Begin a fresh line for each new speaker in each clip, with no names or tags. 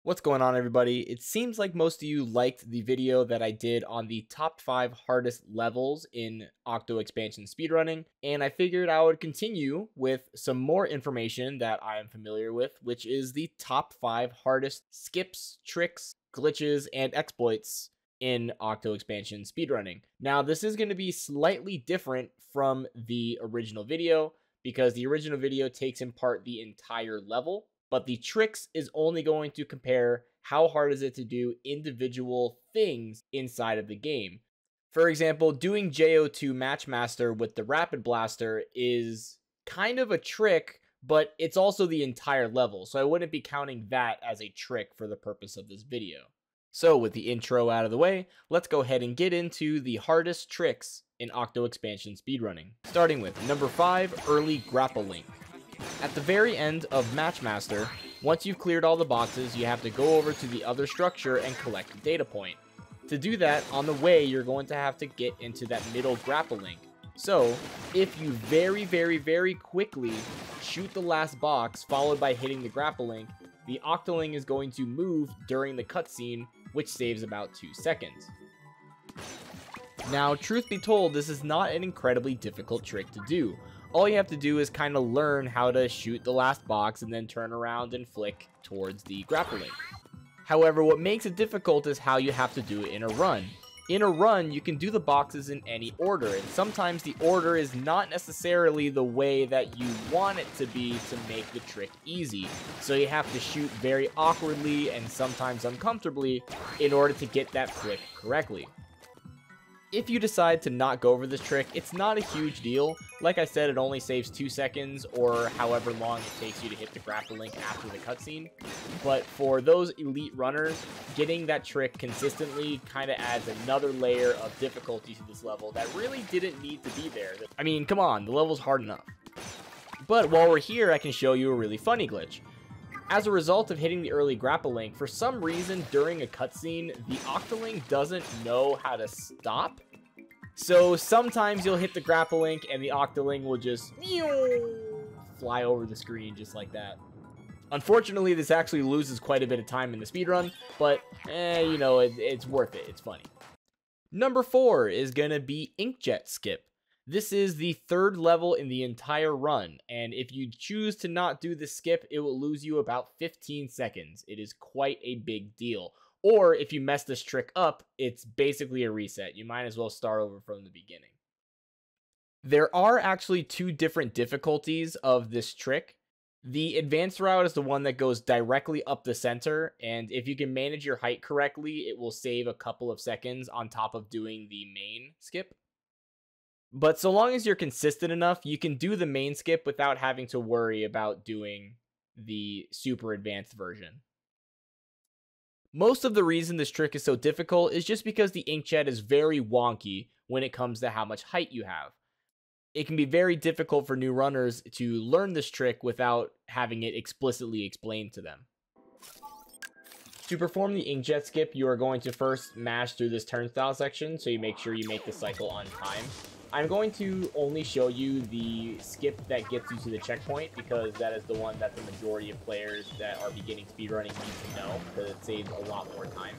What's going on, everybody? It seems like most of you liked the video that I did on the top 5 hardest levels in Octo expansion speedrunning, and I figured I would continue with some more information that I am familiar with, which is the top 5 hardest skips, tricks, glitches, and exploits in Octo expansion speedrunning. Now, this is going to be slightly different from the original video, because the original video takes in part the entire level, but the tricks is only going to compare how hard is it to do individual things inside of the game. For example, doing JO2 Matchmaster with the Rapid Blaster is kind of a trick, but it's also the entire level, so I wouldn't be counting that as a trick for the purpose of this video. So with the intro out of the way, let's go ahead and get into the hardest tricks in Octo expansion speedrunning. Starting with number 5, early Grapple Link. At the very end of Matchmaster, once you've cleared all the boxes, you have to go over to the other structure and collect a data point. To do that, on the way, you're going to have to get into that middle Grapple Link. So, if you very quickly shoot the last box, followed by hitting the Grapple Link, the Octoling is going to move during the cutscene, which saves about 2 seconds. Now, truth be told, this is not an incredibly difficult trick to do. All you have to do is kind of learn how to shoot the last box and then turn around and flick towards the Grapple Link. However, what makes it difficult is how you have to do it in a run. In a run, you can do the boxes in any order, and sometimes the order is not necessarily the way that you want it to be to make the trick easy. So you have to shoot very awkwardly and sometimes uncomfortably in order to get that flick correctly. If you decide to not go over this trick, it's not a huge deal. Like I said, it only saves 2 seconds or however long it takes you to hit the Grapple Link after the cutscene. But for those elite runners, getting that trick consistently kind of adds another layer of difficulty to this level that really didn't need to be there. I mean, come on, the level's hard enough. But while we're here, I can show you a really funny glitch. As a result of hitting the early Grapple Link, for some reason during a cutscene, the Octoling doesn't know how to stop. So sometimes you'll hit the Grapple Link and the Octoling will just fly over the screen just like that. Unfortunately, this actually loses quite a bit of time in the speedrun, but you know, it's worth it. It's funny. Number 4 is gonna be Inkjet Skip. This is the 3rd level in the entire run, and if you choose to not do the skip, it will lose you about 15 seconds. It is quite a big deal. Or if you mess this trick up, it's basically a reset. You might as well start over from the beginning. There are actually 2 different difficulties of this trick. The advanced route is the one that goes directly up the center, and if you can manage your height correctly, it will save a couple of seconds on top of doing the main skip. But so long as you're consistent enough, you can do the main skip without having to worry about doing the super advanced version. Most of the reason this trick is so difficult is just because the inkjet is very wonky when it comes to how much height you have. It can be very difficult for new runners to learn this trick without having it explicitly explained to them. To perform the inkjet skip, you are going to first mash through this turnstile section, so you make sure you make the cycle on time. I'm going to only show you the skip that gets you to the checkpoint, because that is the one that the majority of players that are beginning speedrunning need to know, because it saves a lot more time.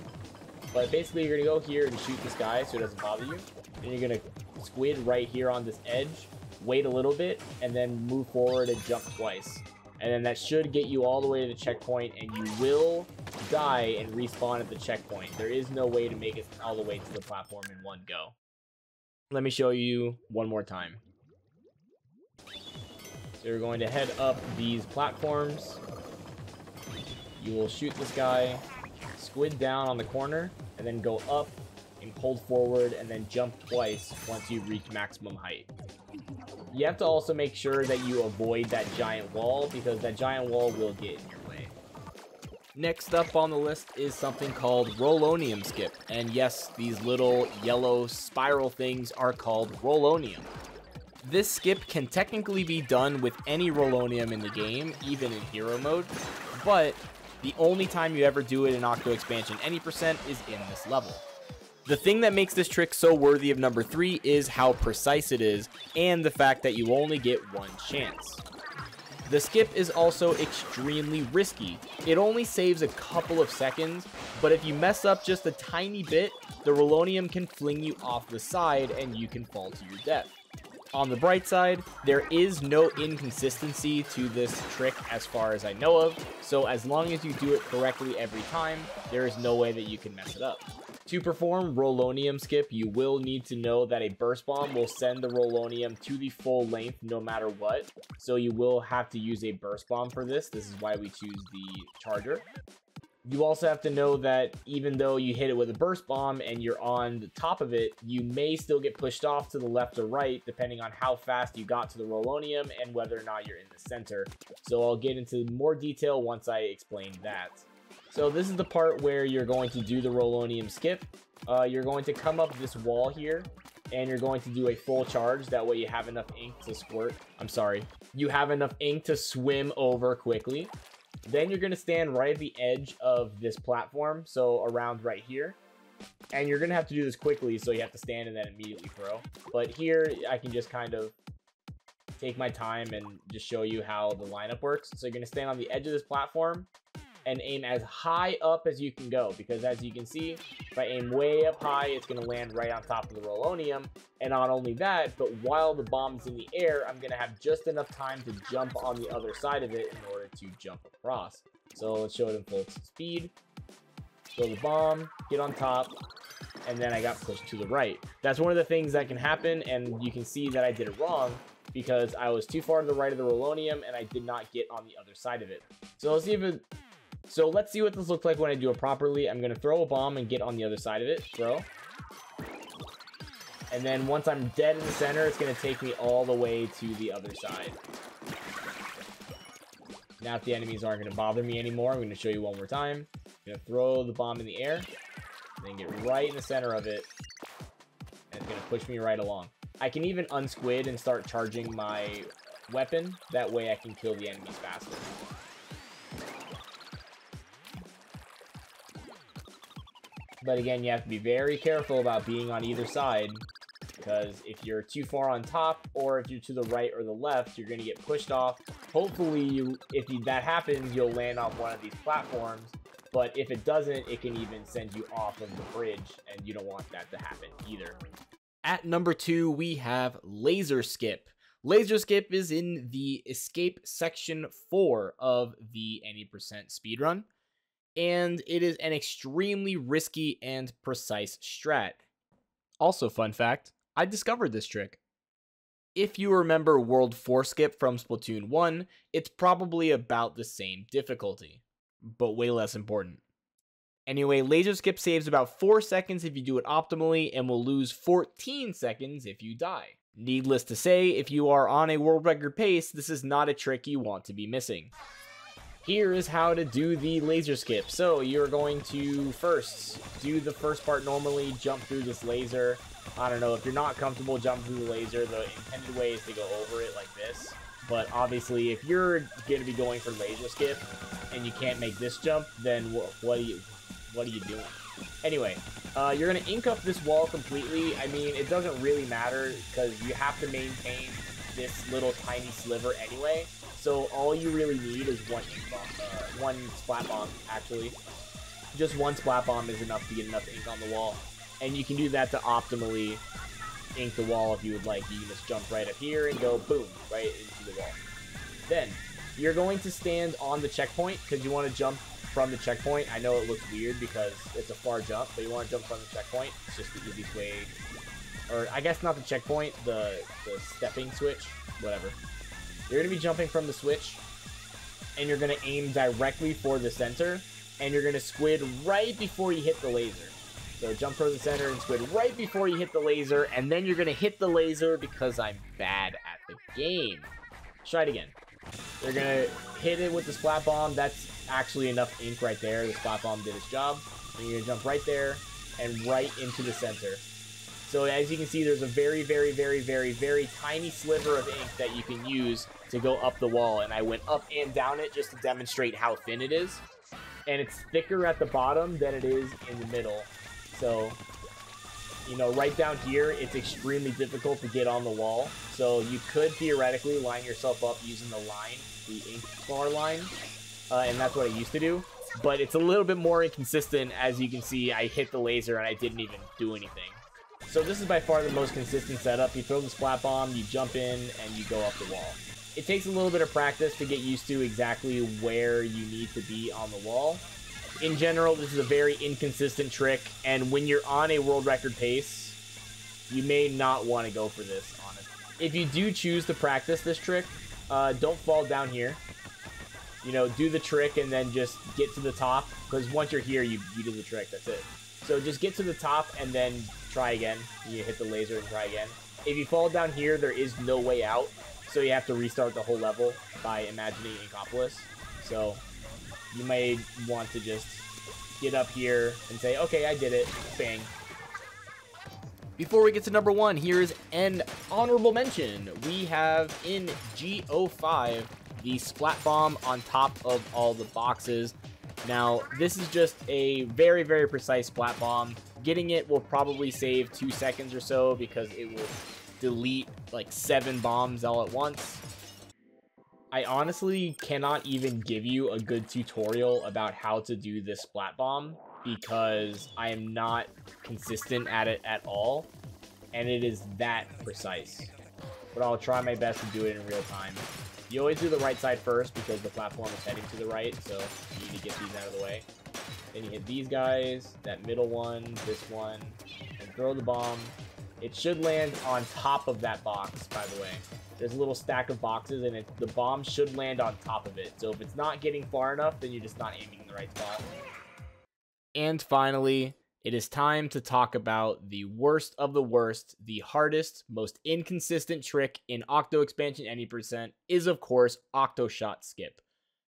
But basically, you're going to go here and shoot this guy so it doesn't bother you. Then you're going to squid right here on this edge, wait a little bit, and then move forward and jump twice. And then that should get you all the way to the checkpoint, and you will die and respawn at the checkpoint. There is no way to make it all the way to the platform in one go. Let me show you one more time. So you're going to head up these platforms. You will shoot this guy, squid down on the corner, and then go up and hold forward and then jump twice once you reach maximum height. You have to also make sure that you avoid that giant wall, because that giant wall will get in your way. Next up on the list is something called rolonium skip. And yes, these little yellow spiral things are called rolonium. This skip can technically be done with any rolonium in the game, even in hero mode, but the only time you ever do it in Octo expansion any percent is in this level. The thing that makes this trick so worthy of number 3 is how precise it is, and the fact that you only get one chance. The skip is also extremely risky. It only saves a couple of seconds, but if you mess up just a tiny bit, the rolonium can fling you off the side and you can fall to your death. On the bright side, there is no inconsistency to this trick as far as I know of, so as long as you do it correctly every time, there is no way that you can mess it up. To perform rolonium skip, you will need to know that a burst bomb will send the rolonium to the full length no matter what. So you will have to use a burst bomb for this. This is why we choose the charger. You also have to know that even though you hit it with a burst bomb and you're on the top of it, you may still get pushed off to the left or right depending on how fast you got to the rolonium and whether or not you're in the center. So I'll get into more detail once I explain that. So this is the part where you're going to do the rolonium skip. You're going to come up this wall here, and you're going to do a full charge. That way you have enough ink to squirt. You have enough ink to swim over quickly. Then you're going to stand right at the edge of this platform, so around right here. And you're going to have to do this quickly, so you have to stand and then immediately throw. But here, I can just kind of take my time and just show you how the lineup works. So you're going to stand on the edge of this platform and aim as high up as you can go, because as you can see, if I aim way up high, it's going to land right on top of the rolonium. And not only that, but while the bomb is in the air, I'm going to have just enough time to jump on the other side of it in order to jump across. So let's show it in full speed. Throw the bomb, get on top, and then I got pushed to the right. That's one of the things that can happen, and you can see that I did it wrong because I was too far to the right of the rolonium and I did not get on the other side of it. So let's see what this looks like when I do it properly. I'm going to throw a bomb and get on the other side of it. Throw. And then once I'm dead in the center, it's going to take me all the way to the other side. Now if the enemies aren't going to bother me anymore, I'm going to show you one more time. I'm going to throw the bomb in the air, and then get right in the center of it, and it's going to push me right along. I can even unsquid and start charging my weapon. That way I can kill the enemies faster. But again, you have to be very careful about being on either side, because if you're too far on top or if you're to the right or the left, you're going to get pushed off. Hopefully, if that happens, you'll land on one of these platforms. But if it doesn't, it can even send you off of the bridge, and you don't want that to happen either. At number 2, we have Laser Skip. Laser Skip is in the Escape Section 4 of the Any% speedrun. And it is an extremely risky and precise strat. Also, fun fact, I discovered this trick. If you remember World 4 Skip from Splatoon 1, it's probably about the same difficulty, but way less important. Anyway, Laser Skip saves about 4 seconds if you do it optimally, and will lose 14 seconds if you die. Needless to say, if you are on a world record pace, this is not a trick you want to be missing. Here is how to do the laser skip. So you're going to first do the first part normally, jump through this laser. I don't know, if you're not comfortable jumping through the laser, the intended way is to go over it like this. But obviously, if you're going to be going for laser skip and you can't make this jump, then what are you doing? Anyway, you're going to ink up this wall completely. I mean, it doesn't really matter because you have to maintain this little tiny sliver anyway. So all you really need is one splat bomb, actually. Just one splat bomb is enough to get enough ink on the wall. And you can do that to optimally ink the wall if you would like. You can just jump right up here and go boom, right into the wall. Then, you're going to stand on the checkpoint because you want to jump from the checkpoint. I know it looks weird because it's a far jump, but you want to jump from the checkpoint. It's just the easiest way. Or, I guess not the checkpoint, the stepping switch, whatever. You're going to be jumping from the switch, and you're going to aim directly for the center, and you're going to squid right before you hit the laser. So jump towards the center and squid right before you hit the laser, and then you're going to hit the laser because I'm bad at the game. Try it again. You're going to hit it with the splat bomb. That's actually enough ink right there. The splat bomb did its job. And you're going to jump right there and right into the center. So as you can see, there's a very, very, very, very, very tiny sliver of ink that you can use to go up the wall. And I went up and down it just to demonstrate how thin it is. And it's thicker at the bottom than it is in the middle. So you know, right down here, it's extremely difficult to get on the wall. So you could theoretically line yourself up using the line, the ink bar line, and that's what I used to do. But it's a little bit more inconsistent. As you can see, I hit the laser and I didn't even do anything. So this is by far the most consistent setup. You throw the splat bomb, you jump in, and you go up the wall. It takes a little bit of practice to get used to exactly where you need to be on the wall. In general, this is a very inconsistent trick, and when you're on a world record pace, you may not want to go for this, honestly. If you do choose to practice this trick, don't fall down here. You know, do the trick and then just get to the top, because once you're here, you do the trick, that's it. So just get to the top and then try again. You hit the laser and try again. If you fall down here, there is no way out, so you have to restart the whole level by imagining Inkopolis. So you may want to just get up here and say, okay, I did it. Bang. Before we get to number 1, here's an honorable mention. We have in G05 the splat bomb on top of all the boxes. Now, this is just a very, very precise splat bomb. Getting it will probably save 2 seconds or so because it will delete like 7 bombs all at once. I honestly cannot even give you a good tutorial about how to do this splat bomb because I am not consistent at it at all, and it is that precise. But I'll try my best to do it in real time. You always do the right side first because the platform is heading to the right, so you need to get these out of the way. Then you hit these guys, that middle one, this one, and throw the bomb. It should land on top of that box, by the way. There's a little stack of boxes, and the bomb should land on top of it. So if it's not getting far enough, then you're just not aiming in the right spot. And finally, it is time to talk about the worst of the worst, the hardest, most inconsistent trick in Octo Expansion Any Percent is, of course, octoshot skip.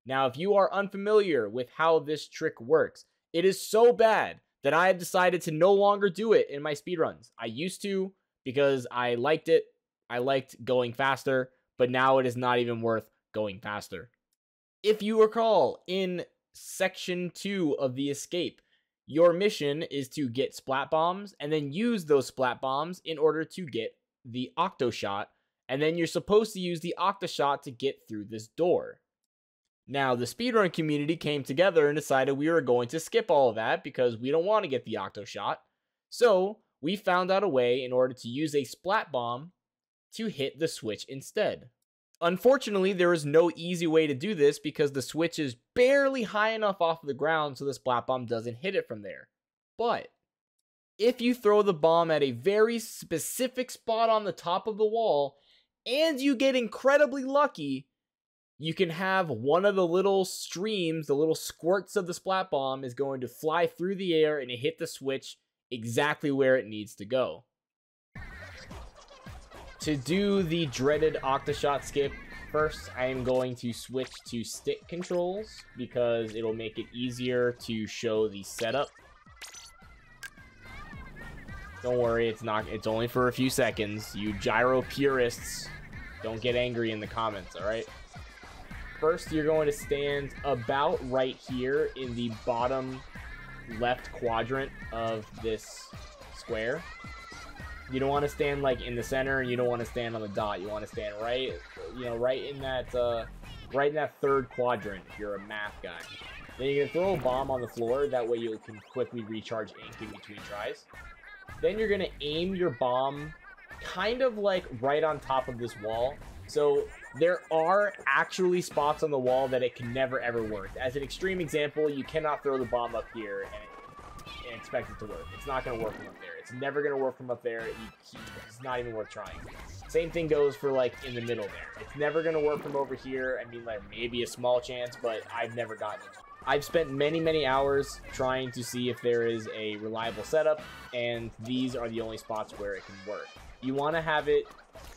Now, if you are unfamiliar with how this trick works, it is so bad that I have decided to no longer do it in my speedruns. I used to because I liked it. I liked going faster, but now it is not even worth going faster. If you recall, in section 2 of the escape, your mission is to get splat bombs and then use those splat bombs in order to get the octoshot, and then you're supposed to use the octoshot to get through this door. Now, the speedrun community came together and decided we were going to skip all of that because we don't want to get the octoshot. So, we found out a way in order to use a splat bomb to hit the switch instead. Unfortunately, there is no easy way to do this because the switch is barely high enough off of the ground so the splat bomb doesn't hit it from there. But if you throw the bomb at a very specific spot on the top of the wall and you get incredibly lucky, you can have one of the little streams, the little squirts of the splat bomb is going to fly through the air and hit the switch exactly where it needs to go. To do the dreaded octoshot skip, first I am going to switch to stick controls because it'll make it easier to show the setup. Don't worry, it's only for a few seconds. You gyro purists, don't get angry in the comments, alright? First, you're going to stand about right here in the bottom left quadrant of this square. You don't want to stand like in the center, and you don't want to stand on the dot. You want to stand right, right in that third quadrant if you're a math guy. Then you're gonna throw a bomb on the floor. That way you can quickly recharge ink in between tries. Then you're gonna aim your bomb kind of like right on top of this wall. So there are actually spots on the wall that it can never ever work. As an extreme example, you cannot throw the bomb up here and expect it to work. It's not going to work from up there. It's never going to work from up there. It's not even worth trying. Same thing goes for like in the middle there. It's never going to work from over here. I mean, like maybe a small chance, but I've never gotten it. I've spent many, many hours trying to see if there is a reliable setup, and these are the only spots where it can work. You want to have it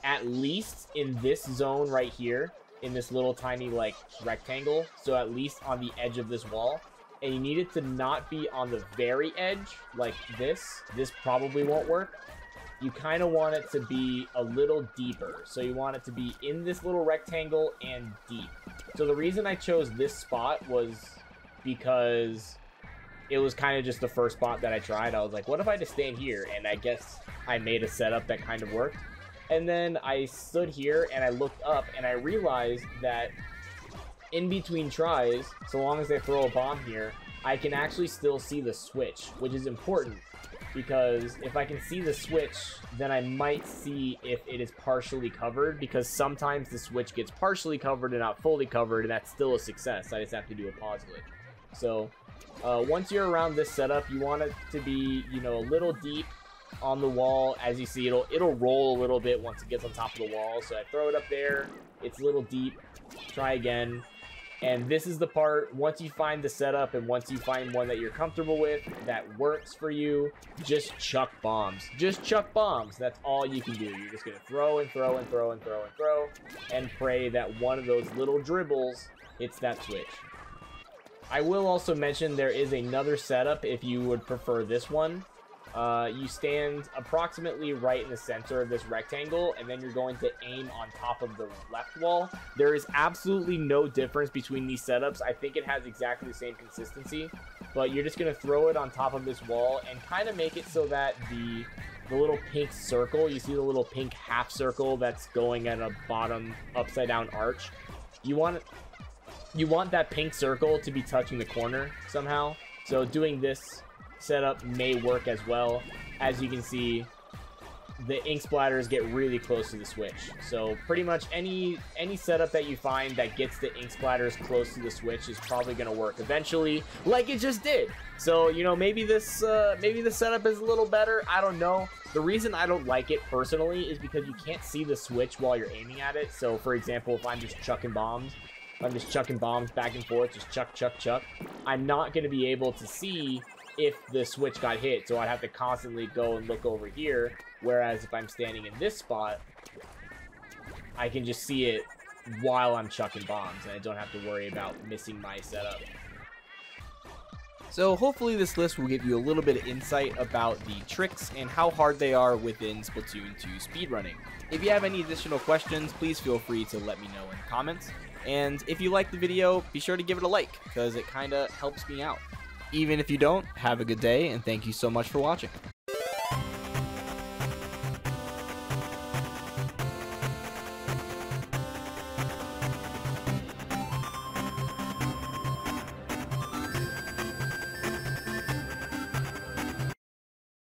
at least in this zone right here, in this little tiny like rectangle, so at least on the edge of this wall. And you need it to not be on the very edge like this. This probably won't work. You kind of want it to be a little deeper. So you want it to be in this little rectangle and deep. So the reason I chose this spot was because it was kind of just the first spot that I tried. I was like, what if I just stand here? And I guess I made a setup that kind of worked. And then I stood here and I looked up and I realized that in between tries, so long as I throw a bomb here, I can actually still see the switch, which is important. Because if I can see the switch, then I might see if it is partially covered, because sometimes the switch gets partially covered and not fully covered, and that's still a success. I just have to do a pause glitch. So once you're around this setup, you want it to be, you know, a little deep on the wall. As you see, it'll roll a little bit once it gets on top of the wall. So I throw it up there, it's a little deep, try again. And this is the part, once you find the setup and once you find one that you're comfortable with, that works for you, just chuck bombs. Just chuck bombs. That's all you can do. You're just going to throw and throw and throw and throw and throw and pray that one of those little dribbles hits that switch. I will also mention there is another setup if you would prefer this one. You stand approximately right in the center of this rectangle, and then you're going to aim on top of the left wall. There is absolutely no difference between these setups. I think it has exactly the same consistency, but you're just going to throw it on top of this wall and kind of make it so that the little pink circle, you see the little pink half circle that's going at a bottom upside down arch. You want that pink circle to be touching the corner somehow. So doing this setup may work as well. As you can see, the ink splatters get really close to the switch. So pretty much any setup that you find that gets the ink splatters close to the switch is probably going to work eventually, like it just did. So, you know, maybe this setup is a little better. I don't know. The reason I don't like it personally is because you can't see the switch while you're aiming at it. So for example, if I'm just chucking bombs, back and forth, just chuck, chuck, chuck, I'm not going to be able to see if the switch got hit, so I'd have to constantly go and look over here, whereas if I'm standing in this spot, I can just see it while I'm chucking bombs, and I don't have to worry about missing my setup. So hopefully this list will give you a little bit of insight about the tricks and how hard they are within Splatoon 2 speedrunning. If you have any additional questions, please feel free to let me know in the comments. And if you like the video, be sure to give it a like, because it kind of helps me out. Even if you don't, have a good day, and thank you so much for watching.